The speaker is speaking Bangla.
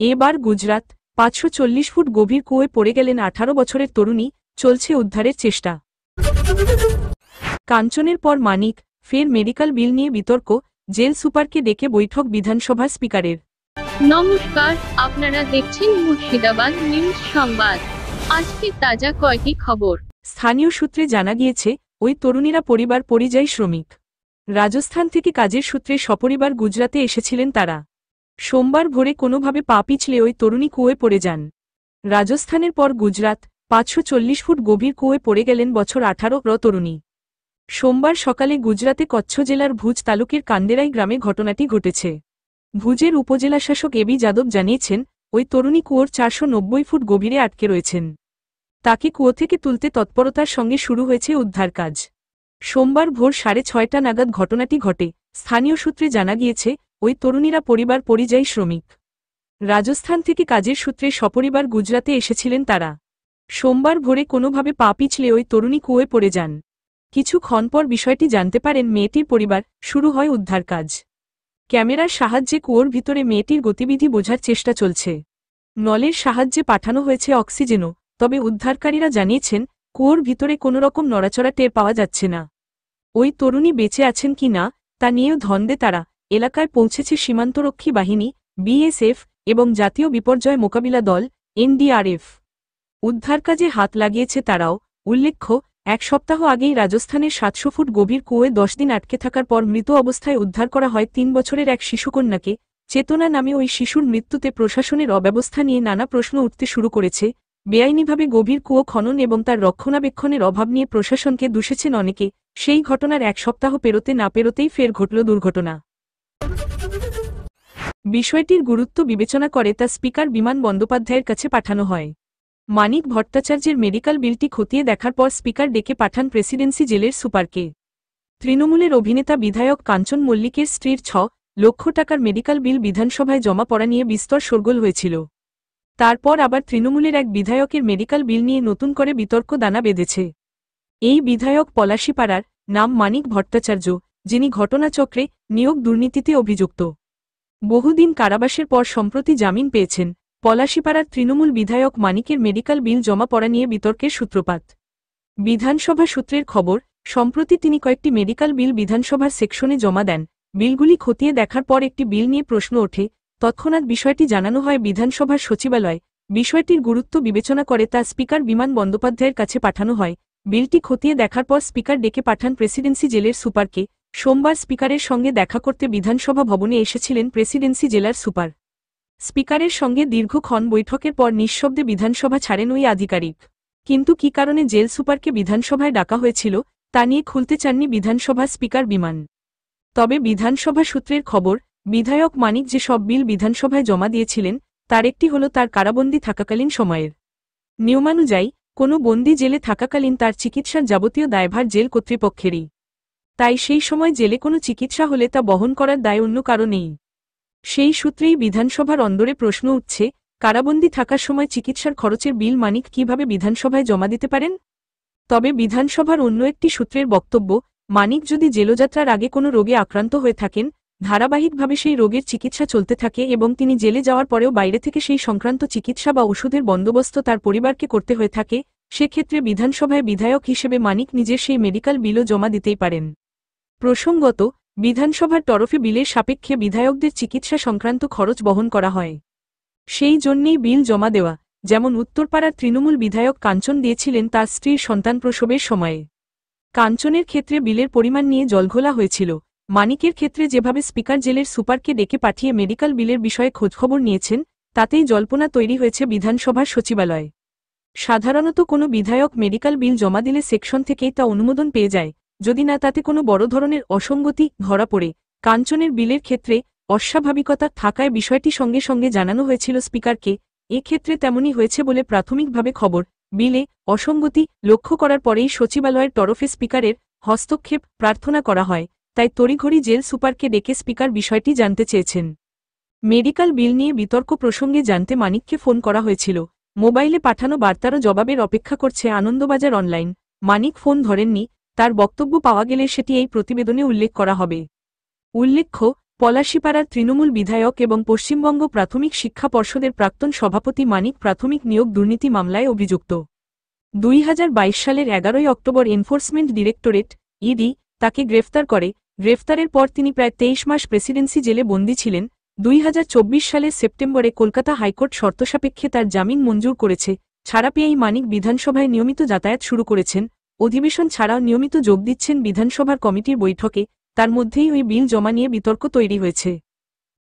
এবার গুজরাত ৫৪০ ফুট গভীর কুয়োয় পড়ে গেলেন ১৮ বছরের তরুণী, চলছে উদ্ধারের চেষ্টা। কাঞ্চনের পর মানিক, ফের মেডিকেল বিল নিয়ে বিতর্ক, জেল সুপারকে ডেকে বৈঠক বিধানসভা স্পিকারের। নমস্কার, আপনারা দেখছেন মুর্শিদাবাদ নিউজ সংবাদ। আজকে তাজা কয়েকটি খবর। স্থানীয় সূত্রে জানা গিয়েছে, ওই তরুণীরা পরিবার পরিযায়ী শ্রমিক। রাজস্থান থেকে কাজের সূত্রে সপরিবার গুজরাতে এসেছিলেন তারা। সোমবার ভোরে কোনোভাবে পা পিছলে ওই তরুণী কুয়োয় পড়ে যান। রাজস্থানের পর গুজরাত ৫৪০ ফুট গভীর কুয়োয় পড়ে গেলেন বছর ১৮ তরুণী। সোমবার সকালে গুজরাতে কচ্ছ জেলার ভুজ তালুকের কান্দেরাই গ্রামে ঘটনাটি ঘটেছে। ভুজের উপজেলা শাসক এবি যাদব জানিয়েছেন, ওই তরুণী কুয়োর ৪৯০ ফুট গভীরে আটকে রয়েছেন। তাকে কুয়ো থেকে তুলতে তৎপরতার সঙ্গে শুরু হয়েছে উদ্ধার কাজ। সোমবার ভোর ৬:৩০ নাগাদ ঘটনাটি ঘটে। স্থানীয় সূত্রে জানা গিয়েছে, ওই তরুণীরা পরিবার পরিযায়ী শ্রমিক। রাজস্থান থেকে কাজের সূত্রে সপরিবার গুজরাতে এসেছিলেন তারা। সোমবার ভোরে কোনোভাবে পা পিছলে ওই তরুণী কুয়োয় পড়ে যান। কিছুক্ষণ পর বিষয়টি জানতে পারেন মেয়েটির পরিবার, শুরু হয় উদ্ধার কাজ। ক্যামেরার সাহায্যে কুয়োর ভিতরে মেয়েটির গতিবিধি বোঝার চেষ্টা চলছে। নলের সাহায্যে পাঠানো হয়েছে অক্সিজেনও, তবে উদ্ধারকারীরা জানিয়েছেন, কুয়োর ভিতরে কোনোরকম নড়াচড়া টের পাওয়া যাচ্ছে না। ওই তরুণী বেঁচে আছেন কি না, তা নিয়েও ধন্দে তারা। এলাকায় পৌঁছেছে সীমান্তরক্ষী বাহিনী, বিএসএফ এবং জাতীয় বিপর্যয় মোকাবিলা দল, এনডিআরএফ। উদ্ধার কাজে হাত লাগিয়েছে তারাও। উল্লেখ্য, এক সপ্তাহ আগেই রাজস্থানের ৭০০ ফুট গভীর কুয়োয় ১০ দিন আটকে থাকার পর মৃত অবস্থায় উদ্ধার করা হয় ৩ বছরের এক শিশুকন্যাকে। চেতনা নামে ওই শিশুর মৃত্যুতে প্রশাসনের অব্যবস্থা নিয়ে নানা প্রশ্ন উঠতে শুরু করেছে। বেআইনিভাবে গভীর কুয়ো খনন এবং তার রক্ষণাবেক্ষণের অভাব নিয়ে প্রশাসনকে দোষেছেন অনেকে। সেই ঘটনার এক সপ্তাহ পেরোতে না পেরোতেই ফের ঘটল দুর্ঘটনা। বিষয়টির গুরুত্ব বিবেচনা করে তা স্পিকার বিমান বন্দ্যোপাধ্যায়ের কাছে পাঠানো হয়। মানিক ভট্টাচার্যের মেডিকেল বিলটি খতিয়ে দেখার পর স্পিকার ডেকে পাঠান প্রেসিডেন্সি জেলের সুপারকে। তৃণমূলের অভিনেতা বিধায়ক কাঞ্চন মল্লিকের স্ত্রীর ৬ লক্ষ টাকার মেডিকেল বিল বিধানসভায় জমা পড়া নিয়ে বিস্তর শোরগোল হয়েছিল। তারপর আবার তৃণমূলের এক বিধায়কের মেডিকেল বিল নিয়ে নতুন করে বিতর্ক দানা বেঁধেছে। এই বিধায়ক পলাশীপাড়ার, নাম মানিক ভট্টাচার্য, যিনি ঘটনাচক্রে নিয়োগ দুর্নীতিতে অভিযুক্ত। বহুদিন কারাবাসের পর সম্প্রতি জামিন পেয়েছেন। পলাশীপাড়ার তৃণমূল বিধায়ক মানিকের মেডিকেল বিল জমা পড়া নিয়ে বিতর্কের সূত্রপাত। বিধানসভা সূত্রের খবর, সম্প্রতি তিনি কয়েকটি মেডিকেল বিল বিধানসভার সেকশনে জমা দেন। বিলগুলি খতিয়ে দেখার পর একটি বিল নিয়ে প্রশ্ন ওঠে। তৎক্ষণাৎ বিষয়টি জানানো হয় বিধানসভার সচিবালয়। বিষয়টির গুরুত্ব বিবেচনা করে তা স্পিকার বিমান বন্দ্যোপাধ্যায়ের কাছে পাঠানো হয়। বিলটি খতিয়ে দেখার পর স্পিকার ডেকে পাঠান প্রেসিডেন্সি জেলের সুপারকে। সোমবার স্পিকারের সঙ্গে দেখা করতে বিধানসভা ভবনে এসেছিলেন প্রেসিডেন্সি জেলার সুপার। স্পিকারের সঙ্গে দীর্ঘক্ষণ বৈঠকের পর নিঃশব্দে বিধানসভা ছাড়েন ওই আধিকারিক। কিন্তু কী কারণে জেল সুপারকে বিধানসভায় ডাকা হয়েছিল, তা নিয়ে খুলতে চাননি বিধানসভা স্পিকার বিমান। তবে বিধানসভা সূত্রের খবর, বিধায়ক মানিক যে সব বিল বিধানসভায় জমা দিয়েছিলেন, তার একটি হল তার কারাবন্দী থাকাকালীন সময়ের। নিয়মানুযায়ী, কোনো বন্দী জেলে থাকাকালীন তার চিকিৎসার যাবতীয় দায়ভার জেল কর্তৃপক্ষেরই। তাই সেই সময় জেলে কোনো চিকিৎসা হলে তা বহন করার দায় অন্য কারো নেই। সেই সূত্রেই বিধানসভার অন্দরে প্রশ্ন উঠছে, কারাবন্দী থাকার সময় চিকিৎসার খরচের বিল মানিক কিভাবে বিধানসভায় জমা দিতে পারেন? তবে বিধানসভার অন্য একটি সূত্রের বক্তব্য, মানিক যদি জেলযাত্রার আগে কোনো রোগে আক্রান্ত হয়ে থাকেন, ধারাবাহিকভাবে সেই রোগের চিকিৎসা চলতে থাকে এবং তিনি জেলে যাওয়ার পরেও বাইরে থেকে সেই সংক্রান্ত চিকিৎসা বা ওষুধের বন্দোবস্ত তার পরিবারকে করতে হয়ে থাকে, সেক্ষেত্রে বিধানসভায় বিধায়ক হিসেবে মানিক নিজের সেই মেডিকেল বিলও জমা দিতেই পারেন। প্রসঙ্গত, বিধানসভার তরফে বিলের সাপেক্ষে বিধায়কদের চিকিৎসা সংক্রান্ত খরচ বহন করা হয়। সেই জন্যেই বিল জমা দেওয়া, যেমন উত্তরপাড়ার তৃণমূল বিধায়ক কাঞ্চন দিয়েছিলেন তার স্ত্রীর সন্তান প্রসবের সময়ে। কাঞ্চনের ক্ষেত্রে বিলের পরিমাণ নিয়ে জলঘোলা হয়েছিল। মানিকের ক্ষেত্রে যেভাবে স্পিকার জেলের সুপারকে ডেকে পাঠিয়ে মেডিকেল বিলের বিষয়ে খোঁজখবর নিয়েছেন, তাতেই জল্পনা তৈরি হয়েছে বিধানসভার সচিবালয়। সাধারণত কোনো বিধায়ক মেডিকেল বিল জমা দিলে সেকশন থেকেই তা অনুমোদন পেয়ে যায়, যদি না তাতে কোনো বড় ধরনের অসঙ্গতি ধরা পড়ে। কাঞ্চনের বিলের ক্ষেত্রে অস্বাভাবিকতা থাকায় বিষয়টি সঙ্গে সঙ্গে জানানো হয়েছিল স্পিকারকে। এক্ষেত্রে তেমনই হয়েছে বলে প্রাথমিকভাবে খবর। বিলে অসঙ্গতি লক্ষ্য করার পরেই সচিবালয়ের তরফে স্পিকারের হস্তক্ষেপ প্রার্থনা করা হয়। তাই তড়িঘড়ি জেল সুপারকে ডেকে স্পিকার বিষয়টি জানতে চেয়েছেন। মেডিকেল বিল নিয়ে বিতর্ক প্রসঙ্গে জানতে মানিককে ফোন করা হয়েছিল। মোবাইলে পাঠানো বার্তারও জবাবের অপেক্ষা করছে আনন্দবাজার অনলাইন। মানিক ফোন ধরেননি, তার বক্তব্য পাওয়া গেলে সেটি এই প্রতিবেদনে উল্লেখ করা হবে। উল্লেখ্য, পলাশীপাড়ার তৃণমূল বিধায়ক এবং পশ্চিমবঙ্গ প্রাথমিক শিক্ষা পর্ষদের প্রাক্তন সভাপতি মানিক প্রাথমিক নিয়োগ দুর্নীতি মামলায় অভিযুক্ত। 2022 সালের 11 অক্টোবর এনফোর্সমেন্ট ডিরেক্টরেট ইডি তাকে গ্রেফতার করে। গ্রেফতারের পর তিনি প্রায় 23 মাস প্রেসিডেন্সি জেলে বন্দী ছিলেন। 2024 সালের সেপ্টেম্বরে কলকাতা হাইকোর্ট শর্তসাপেক্ষে তার জামিন মঞ্জুর করেছে। ছাড়া পেয়েই মানিক বিধানসভায় নিয়মিত যাতায়াত শুরু করেছেন। অধিবেশন ছাড়াও নিয়মিত যোগ দিচ্ছেন বিধানসভার কমিটির বৈঠকে। তার মধ্যেই ওই বিল জমা নিয়ে বিতর্ক তৈরি হয়েছে।